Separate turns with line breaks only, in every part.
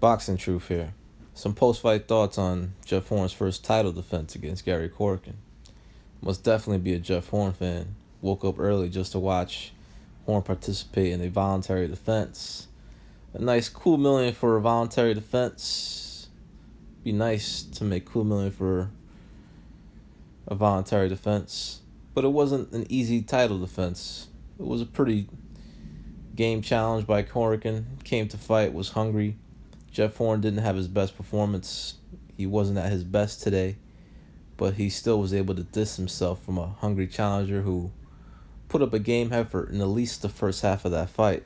Boxing truth here. Some post-fight thoughts on Jeff Horn's first title defense against Gary Corcoran. Must definitely be a Jeff Horn fan. Woke up early just to watch Horn participate in a voluntary defense. A nice cool million for a voluntary defense. Be nice to make cool million for a voluntary defense. But it wasn't an easy title defense. It was a pretty game challenge by Corcoran. Came to fight, was hungry. Jeff Horn didn't have his best performance. He wasn't at his best today, but he still was able to distance himself from a hungry challenger who put up a game effort in at least the first half of that fight.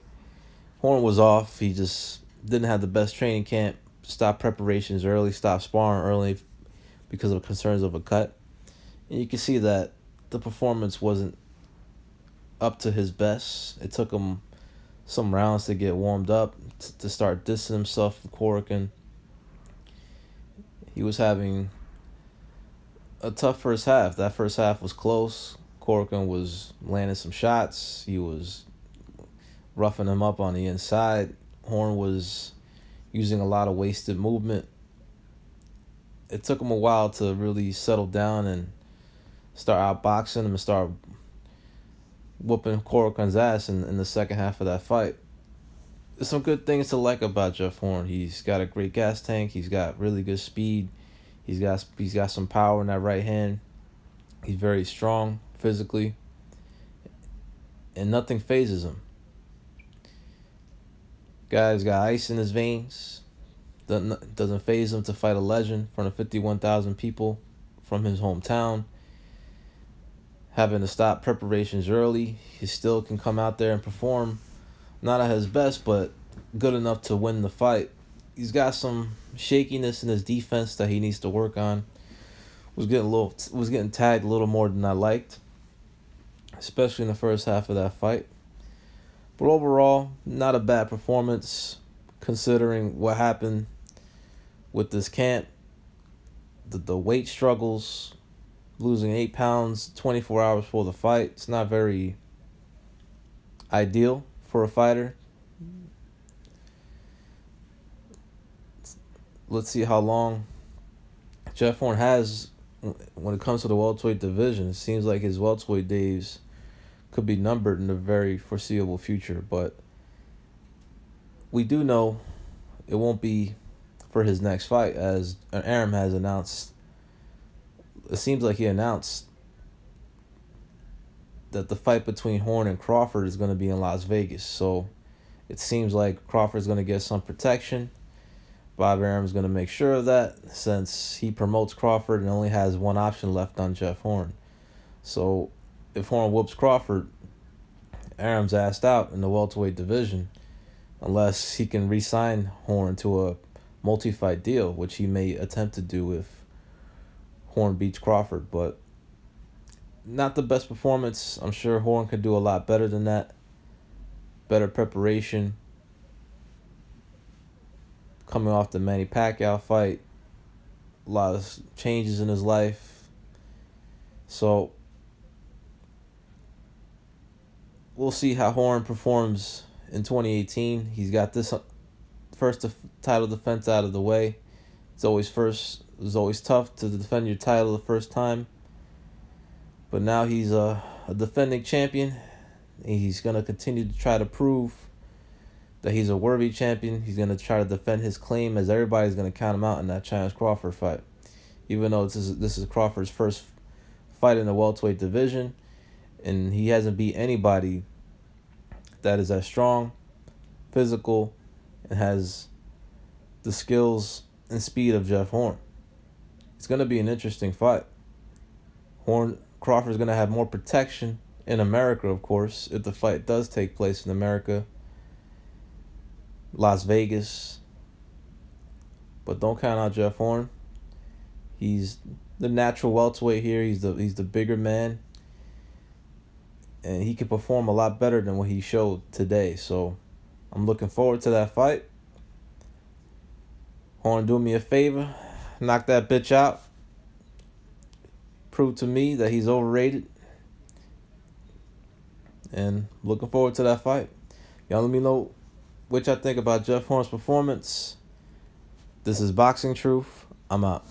Horn was off. He just didn't have the best training camp, stopped preparations early, stopped sparring early because of concerns of a cut. And you can see that the performance wasn't up to his best. It took him some rounds to get warmed up, to start distancing himself from Corcoran. He was having a tough first half. That first half was close. Corcoran was landing some shots. He was roughing him up on the inside. Horn was using a lot of wasted movement. It took him a while to really settle down and start outboxing him and start whooping Corcoran's ass in the second half of that fight. There's some good things to like about Jeff Horn. He's got a great gas tank. He's got really good speed. He's got some power in that right hand. He's very strong physically, and nothing phases him. Guy's got ice in his veins. Doesn't phase him to fight a legend in front of 51,000 people from his hometown. Having to stop preparations early, he still can come out there and perform. Not at his best, but good enough to win the fight. He's got some shakiness in his defense that he needs to work on. Was getting tagged a little more than I liked, especially in the first half of that fight. But overall, not a bad performance considering what happened with this camp. The weight struggles, losing 8 pounds 24 hours before the fight. It's not very ideal for a fighter. Let's see how long Jeff Horn has when it comes to the welterweight division. It seems like his welterweight days could be numbered in the very foreseeable future, but we do know it won't be for his next fight, as Arum has announced. It seems like he announced that the fight between Horn and Crawford is going to be in Las Vegas. So it seems like Crawford's going to get some protection. Bob Arum's going to make sure of that since he promotes Crawford and only has one option left on Jeff Horn. So if Horn whoops Crawford, Arum's asked out in the welterweight division unless he can re-sign Horn to a multi-fight deal, which he may attempt to do if Horn beats Crawford. But not the best performance. I'm sure Horn could do a lot better than that. Better preparation. Coming off the Manny Pacquiao fight. A lot of changes in his life. So we'll see how Horn performs in 2018. He's got this first title defense out of the way. It's always tough to defend your title the first time. But now he's a defending champion. He's going to continue to try to prove that he's a worthy champion. He's going to try to defend his claim, as everybody's going to count him out in that Challenge-Crawford fight. Even though this is Crawford's first fight in the welterweight division, and he hasn't beat anybody that is as strong, physical, and has the skills and speed of Jeff Horn. It's going to be an interesting fight. Crawford's going to have more protection in America, of course, if the fight does take place in America, Las Vegas. But don't count out Jeff Horn. He's the natural welterweight here. He's the bigger man, and he can perform a lot better than what he showed today. So I'm looking forward to that fight. Horn, do me a favor, knock that bitch out. Prove to me that he's overrated. And looking forward to that fight. Y'all let me know what y'all think about Jeff Horn's performance. This is Boxing Truth. I'm out.